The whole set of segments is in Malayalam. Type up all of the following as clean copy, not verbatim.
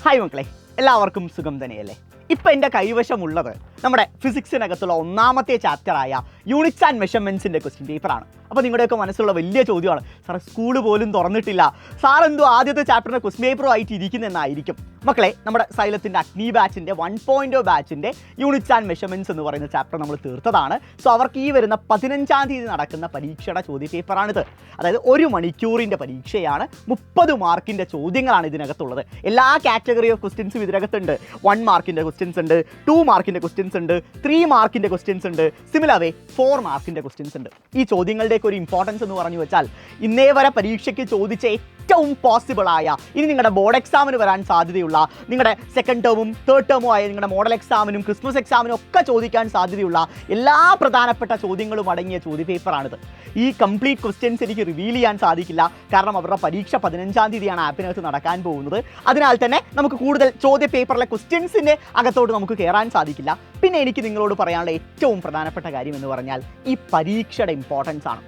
ഹായ് മക്കളെ, എല്ലാവർക്കും സുഖം തന്നെയല്ലേ? ഇപ്പം എൻ്റെ കൈവശമുള്ളത് നമ്മുടെ ഫിസിക്സിനകത്തുള്ള ഒന്നാമത്തെ ചാപ്റ്ററായ യൂണിറ്റ്സ് ആൻഡ് മെഷർമെൻറ്റ്സിൻ്റെ ക്വസ്റ്റ്യൻ പേപ്പറാണ്. അപ്പോൾ നിങ്ങളുടെയൊക്കെ മനസ്സിലുള്ള വലിയ ചോദ്യമാണ്, സാറേ സ്കൂൾ പോലും തുറന്നിട്ടില്ല, സാർ എന്തോ ആദ്യത്തെ ചാപ്റ്ററിൻ്റെ ക്വസ്റ്റ്യൻ പേപ്പറുമായിട്ട് ഇരിക്കുന്നതെന്നായിരിക്കും. മക്കളെ, നമ്മുടെ സൈലത്തിൻ്റെ അഗ്നി ബാച്ചിൻ്റെ 1.0 ബാച്ചിൻ്റെ യൂണിറ്റ്സ് ആൻഡ് മെഷർമെൻറ്റ്സ് എന്ന് പറയുന്ന ചാപ്റ്റർ നമ്മൾ തീർത്തതാണ്. സോ അവർക്ക് ഈ വരുന്ന 15-ാം തീയതി നടക്കുന്ന പരീക്ഷയുടെ ചോദ്യ പേപ്പറാണിത്. അതായത് 1 മണിക്കൂറിൻ്റെ പരീക്ഷയാണ്, 30 മാർക്കിൻ്റെ ചോദ്യങ്ങളാണ് ഇതിനകത്തുള്ളത്. എല്ലാ കാറ്റഗറി ഓഫ് ക്വസ്റ്റ്യൻസും ഇതിനകത്തുണ്ട്. 1 മാർക്കിൻ്റെ ക്വസ്റ്റ്യൻസ് ഉണ്ട്, 2 മാർക്കിൻ്റെ ക്വസ്റ്റ്യൻസ് ഉണ്ട്, 3 മാർക്കിൻ്റെ ക്വസ്റ്റ്യൻസ് ഉണ്ട്, സിമിലർ വേ 4 മാർക്കിൻ്റെ ക്വസ്റ്റ്യൻസ് ഉണ്ട്. ഈ ചോദ്യങ്ങളുടെയൊക്കെ ഒരു ഇമ്പോർട്ടൻസ് എന്ന് പറഞ്ഞു വെച്ചാൽ, ഇന്നേ വരെ പരീക്ഷയ്ക്ക് ചോദിച്ച ഏറ്റവും പോസിബിളായ, ഇനി നിങ്ങളുടെ ബോർഡ് എക്സാമിന് വരാൻ സാധ്യതയുള്ള, നിങ്ങളുടെ സെക്കൻഡ് ടേമും തേർഡ് ടേമും ആയ നിങ്ങളുടെ മോഡൽ എക്സാമിനും ക്രിസ്മസ് എക്സാമിനും ഒക്കെ ചോദിക്കാൻ സാധ്യതയുള്ള എല്ലാ പ്രധാനപ്പെട്ട ചോദ്യങ്ങളും അടങ്ങിയ ചോദ്യ പേപ്പറാണിത്. ഈ കംപ്ലീറ്റ് ക്വസ്റ്റ്യൻസ് എനിക്ക് റിവീൽ ചെയ്യാൻ സാധിക്കില്ല, കാരണം അവരുടെ പരീക്ഷ 15-ാം തീയതിയാണ് ആപ്പിനകത്ത് നടക്കാൻ പോകുന്നത്. അതിനാൽ തന്നെ നമുക്ക് കൂടുതൽ ചോദ്യ പേപ്പറിലെ ക്വസ്റ്റ്യൻസിൻ്റെ അകത്തോട്ട് നമുക്ക് കയറാൻ സാധിക്കില്ല. പിന്നെ എനിക്ക് നിങ്ങളോട് പറയാനുള്ള ഏറ്റവും പ്രധാനപ്പെട്ട കാര്യം എന്ന് പറഞ്ഞാൽ ഈ പരീക്ഷയുടെ ഇമ്പോർട്ടൻസ് ആണ്.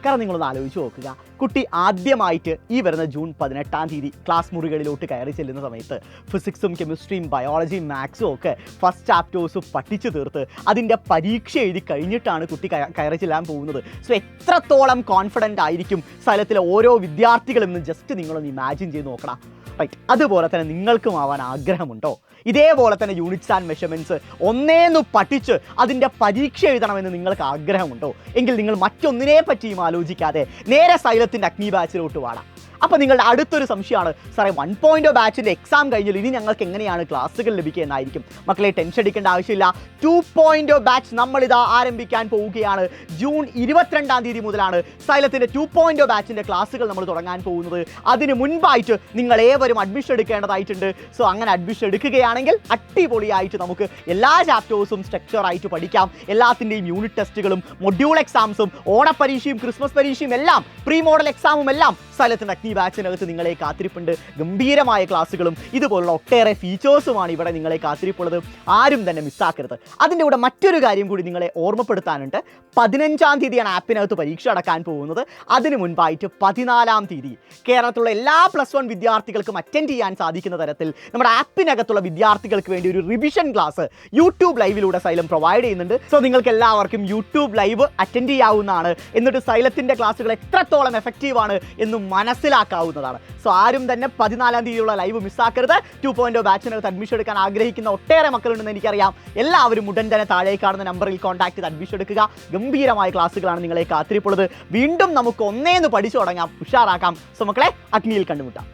കാരണം നിങ്ങളൊന്ന് ആലോചിച്ച് നോക്കുക, കുട്ടി ആദ്യമായിട്ട് ഈ വരുന്ന ജൂൺ 18-ാം തീയതി ക്ലാസ് മുറികളിലോട്ട് കയറി ചെല്ലുന്ന സമയത്ത് ഫിസിക്സും കെമിസ്ട്രിയും ബയോളജിയും മാത്സും ഒക്കെ ഫസ്റ്റ് ചാപ്റ്റേഴ്സ് പഠിച്ചു തീർത്ത് അതിൻ്റെ പരീക്ഷ എഴുതി കഴിഞ്ഞിട്ടാണ് കുട്ടി കയറി ചെല്ലാൻ പോകുന്നത്. സോ എത്രത്തോളം കോൺഫിഡൻ്റ് ആയിരിക്കും സ്ഥലത്തിലെ ഓരോ വിദ്യാർത്ഥികളും എന്ന് ജസ്റ്റ് നിങ്ങളൊന്ന് ഇമാജിൻ ചെയ്ത് നോക്കണം. റൈറ്റ്, അതുപോലെ തന്നെ നിങ്ങൾക്കും ആവാൻ ആഗ്രഹമുണ്ടോ? ഇതേപോലെ തന്നെ യൂണിറ്റ്സ് ആൻഡ് മെഷർമെൻറ്റ്സ് ഒന്നേന്ന് പഠിച്ച് അതിൻ്റെ പരീക്ഷ എഴുതണമെന്ന് നിങ്ങൾക്ക് ആഗ്രഹമുണ്ടോ? എങ്കിൽ നിങ്ങൾ മറ്റൊന്നിനെ പറ്റിയും ആലോചിക്കാതെ നേരെ സൈലത്തിൻ്റെ അഗ്നി ബാച്ചിലോട്ട് വാടാം. അപ്പോൾ നിങ്ങളുടെ അടുത്തൊരു സംശയമാണ്, സാറേ 1.0 ബാച്ചിൻ്റെ എക്സാം കഴിഞ്ഞാൽ ഇനി ഞങ്ങൾക്ക് എങ്ങനെയാണ് ക്ലാസ്സുകൾ ലഭിക്കുക എന്നായിരിക്കും. മക്കളെ, ടെൻഷൻ അടിക്കേണ്ട ആവശ്യമില്ല. 2.0 ബാച്ച് നമ്മളിതാ ആരംഭിക്കാൻ പോവുകയാണ്. ജൂൺ 22-ാം തീയതി മുതലാണ് സൈലത്തിൻ്റെ 2.0 ബാച്ചിൻ്റെ ക്ലാസ്സുകൾ നമ്മൾ തുടങ്ങാൻ പോകുന്നത്. അതിന് മുൻപായിട്ട് നിങ്ങൾ ഏവരും അഡ്മിഷൻ എടുക്കേണ്ടതായിട്ടുണ്ട്. സോ അങ്ങനെ അഡ്മിഷൻ എടുക്കുകയാണെങ്കിൽ അടിപൊളിയായിട്ട് നമുക്ക് എല്ലാ ചാപ്റ്റേഴ്സും സ്ട്രക്ചറായിട്ട് പഠിക്കാം. എല്ലാത്തിൻ്റെയും യൂണിറ്റ് ടെസ്റ്റുകളും മൊഡ്യൂൾ എക്സാംസും ഓണപ്പരീക്ഷയും ക്രിസ്മസ് പരീക്ഷയും എല്ലാം പ്രീ മോഡൽ എക്സാമും എല്ലാം സൈലത്തിൻ്റെ അഗ്നി ബാച്ചിനകത്ത് നിങ്ങളെ കാത്തിരിപ്പുണ്ട്. ഗംഭീരമായ ക്ലാസ്സുകളും ഇതുപോലുള്ള ഒട്ടേറെ ഫീച്ചേഴ്സുമാണ് ഇവിടെ നിങ്ങളെ കാത്തിരിപ്പുള്ളത്. ആരും തന്നെ മിസ്സാക്കരുത്. അതിൻ്റെ കൂടെ മറ്റൊരു കാര്യം കൂടി നിങ്ങളെ ഓർമ്മപ്പെടുത്താനുണ്ട്. 15-ാം തീയതിയാണ് ആപ്പിനകത്ത് പരീക്ഷ നടക്കാൻ പോകുന്നത്. അതിന് മുൻപായിട്ട് 14-ാം തീയതി കേരളത്തിലുള്ള എല്ലാ +1 വിദ്യാർത്ഥികൾക്കും അറ്റൻഡ് ചെയ്യാൻ സാധിക്കുന്ന തരത്തിൽ നമ്മുടെ ആപ്പിനകത്തുള്ള വിദ്യാർത്ഥികൾക്ക് വേണ്ടി ഒരു റിവിഷൻ ക്ലാസ് യൂട്യൂബ് ലൈവിലൂടെ സൈലം പ്രൊവൈഡ് ചെയ്യുന്നുണ്ട്. സോ നിങ്ങൾക്ക് എല്ലാവർക്കും യൂട്യൂബ് ലൈവ് അറ്റൻഡ് ചെയ്യാവുന്നതാണ്. എന്നിട്ട് സൈലത്തിൻ്റെ ക്ലാസ്സുകൾ എത്രത്തോളം എഫക്റ്റീവാണ് എന്ന് മനസ്സിലാക്കാവുന്നതാണ്. സോ ആരും തന്നെ 14-ാം തീയതിയുള്ള ലൈവ് മിസ്സാക്കരുത്. 2.0 ബാച്ചിനകത്ത് അഡ്മിഷൻ എടുക്കാൻ ആഗ്രഹിക്കുന്ന ഒട്ടേറെ മക്കളുണ്ടെന്ന് എനിക്കറിയാം. എല്ലാവരും ഉടൻ തന്നെ താഴെ കാണുന്ന നമ്പറിൽ കോൺടാക്ട് ചെയ്ത് അഡ്മിഷൻ എടുക്കുക. ഗംഭീരമായ ക്ലാസ്സുകളാണ് നിങ്ങളെ കാത്തിരിപ്പുള്ളത്. വീണ്ടും നമുക്ക് ഒന്നേന്ന് പഠിച്ചു തുടങ്ങാം, ഉഷാറാക്കാം. സോ മക്കളെ, അഗ്നിയിൽ കണ്ടുമുട്ടാം.